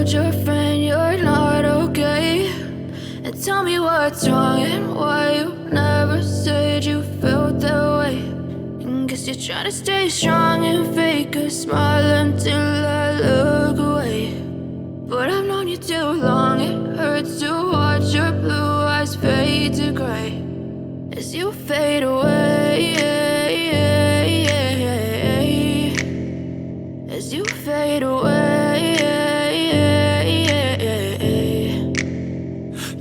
told your friend you're not okay? And tell me what's wrong and why you never said you felt that way. And guess you're trying to stay strong and fake a smile until I look away. But I've known you too long, it hurts to watch your blue eyes fade to gray as you fade away, as you fade away.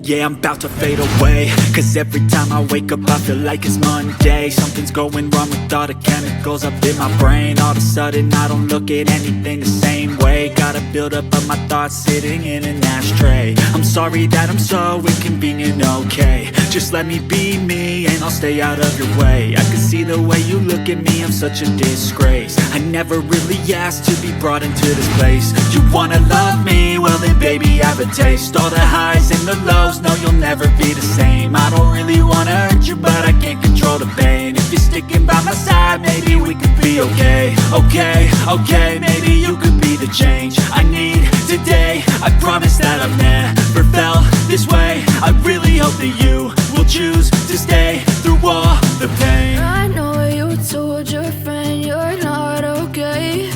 Yeah, I'm about to fade away, cause every time I wake up I feel like it's Monday. Something's going wrong with all the chemicals up in my brain. All of a sudden I don't look at anything the same way. Got a build up of my thoughts sitting in an ashtray. I'm sorry that I'm so inconvenient, okay? Just let me be me and I'll stay out of your way. I can see the way you look at me, I'm such a disgrace. I never really asked to be brought into this place. You wanna love me? Well then baby have a taste. All the highs and the lows, no, you'll never be the same. I don't really wanna hurt you, but I can't control the pain. If you're sticking by my side, maybe we could be okay. Okay, maybe you could be the change I need today. I promise that I've never felt this way. I really hope that you will choose to stay through all the pain. I know you told your friend you're not okay.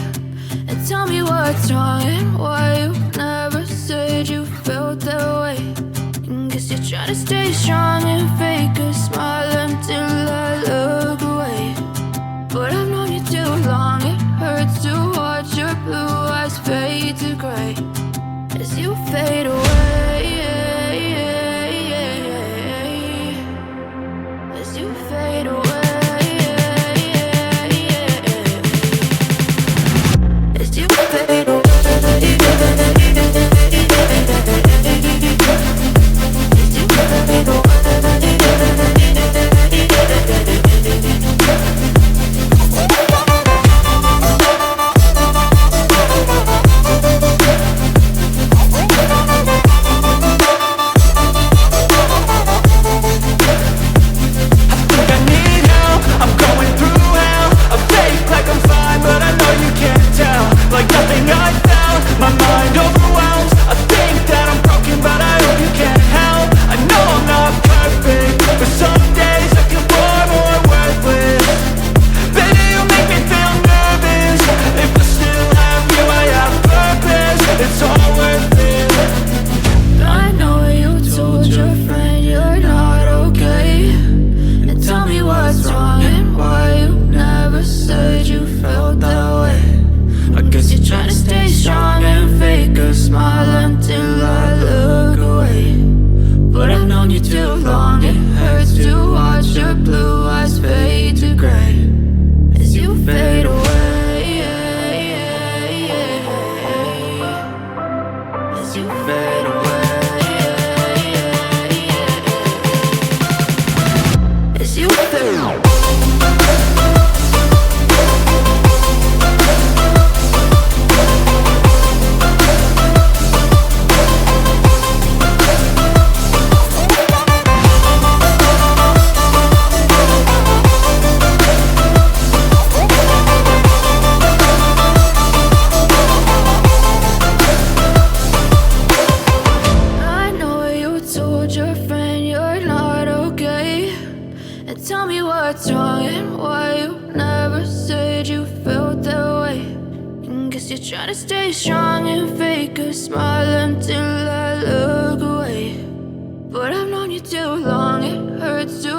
And tell me what's wrong and why you never said you felt that way. Guess you're trying to stay strong and fake a smile until I look away. But I've known you too long, it hurts to watch your blue eyes fade to gray as you fade away, as you fade away, as you fade away. But I've known you too long, it hurts to